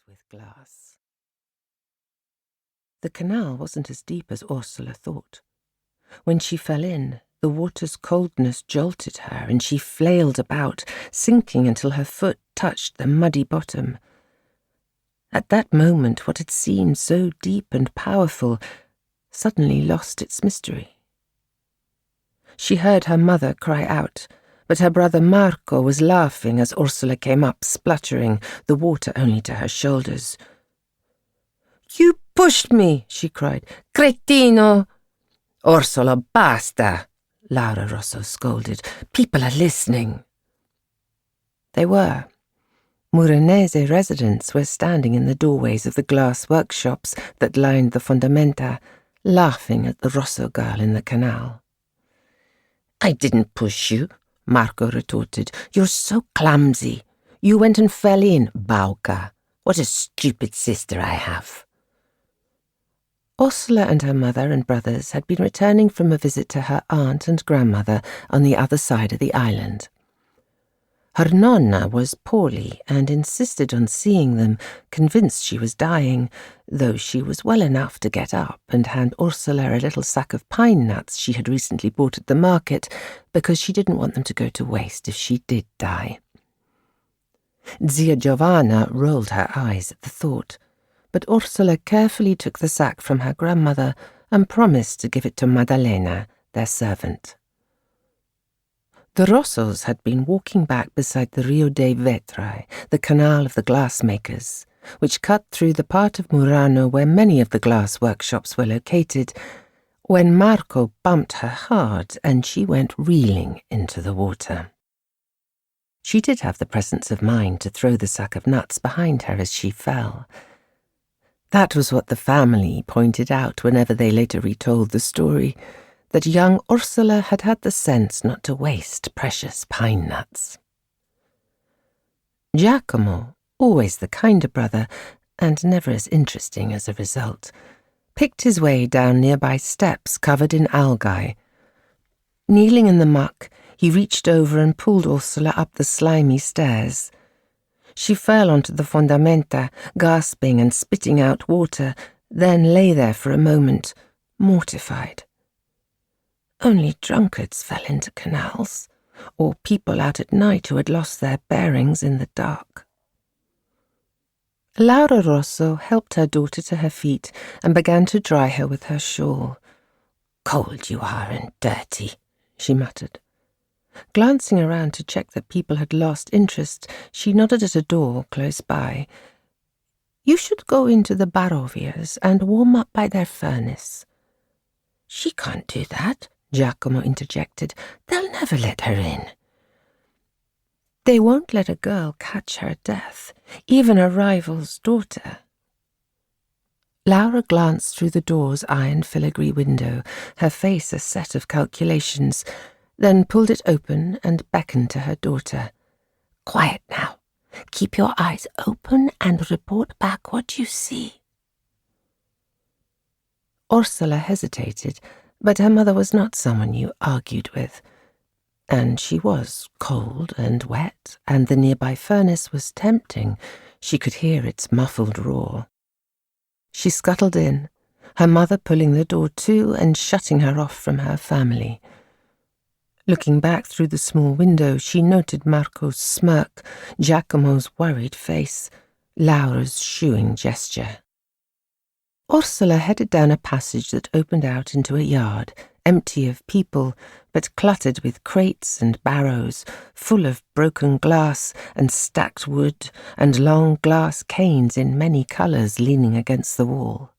with glass. The canal wasn't as deep as Orsola thought. When she fell in, the water's coldness jolted her, and she flailed about, sinking until her foot touched the muddy bottom. At that moment, what had seemed so deep and powerful suddenly lost its mystery. She heard her mother cry out, but her brother Marco was laughing as Orsola came up, spluttering, the water only to her shoulders. "You pushed me!" she cried. "Cretino!" "Orsola, basta!" Laura Rosso scolded. "People are listening." They were. Muranese residents were standing in the doorways of the glass workshops that lined the fondamenta, laughing at the Rosso girl in the canal. "I didn't push you," Marco retorted. "You're so clumsy. You went and fell in, Bauca. What a stupid sister I have." Orsola and her mother and brothers had been returning from a visit to her aunt and grandmother on the other side of the island. Her nonna was poorly and insisted on seeing them, convinced she was dying, though she was well enough to get up and hand Orsola a little sack of pine nuts she had recently bought at the market, because she didn't want them to go to waste if she did die. Zia Giovanna rolled her eyes at the thought, but Orsola carefully took the sack from her grandmother and promised to give it to Maddalena, their servant. The Rossos had been walking back beside the Rio dei Vetri, the canal of the glassmakers, which cut through the part of Murano where many of the glass workshops were located, when Marco bumped her hard and she went reeling into the water. She did have the presence of mind to throw the sack of nuts behind her as she fell. That was what the family pointed out whenever they later retold the story, that young Orsola had had the sense not to waste precious pine nuts. Giacomo, always the kinder brother, and never as interesting as a result, picked his way down nearby steps covered in algae. Kneeling in the muck, he reached over and pulled Orsola up the slimy stairs. She fell onto the fondamenta, gasping and spitting out water, then lay there for a moment, mortified. Only drunkards fell into canals, or people out at night who had lost their bearings in the dark. Laura Rosso helped her daughter to her feet and began to dry her with her shawl. "Cold you are and dirty," she muttered. Glancing around to check that people had lost interest, she nodded at a door close by. "You should go into the Barovias and warm up by their furnace." "She can't do that," Giacomo interjected. "They'll never let her in." "They won't let a girl catch her death, even a rival's daughter." Laura glanced through the door's iron filigree window, her face a set of calculations, then pulled it open and beckoned to her daughter. "Quiet now. Keep your eyes open and report back what you see." Orsola hesitated, but her mother was not someone you argued with. And she was cold and wet, and the nearby furnace was tempting. She could hear its muffled roar. She scuttled in, her mother pulling the door to and shutting her off from her family. Looking back through the small window, she noted Marco's smirk, Giacomo's worried face, Laura's shooing gesture. Orsola headed down a passage that opened out into a yard, empty of people, but cluttered with crates and barrows, full of broken glass and stacked wood and long glass canes in many colours leaning against the wall.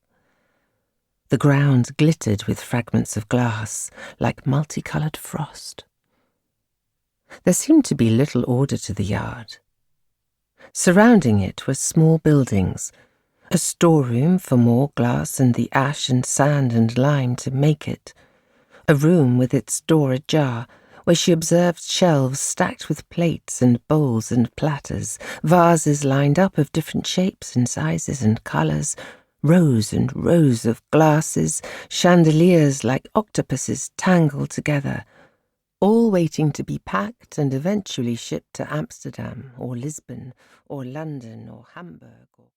The ground glittered with fragments of glass, like multicoloured frost. There seemed to be little order to the yard. Surrounding it were small buildings, a storeroom for more glass and the ash and sand and lime to make it, a room with its door ajar, where she observed shelves stacked with plates and bowls and platters, vases lined up of different shapes and sizes and colours, rows and rows of glasses, chandeliers like octopuses tangled together, all waiting to be packed and eventually shipped to Amsterdam or Lisbon or London or Hamburg or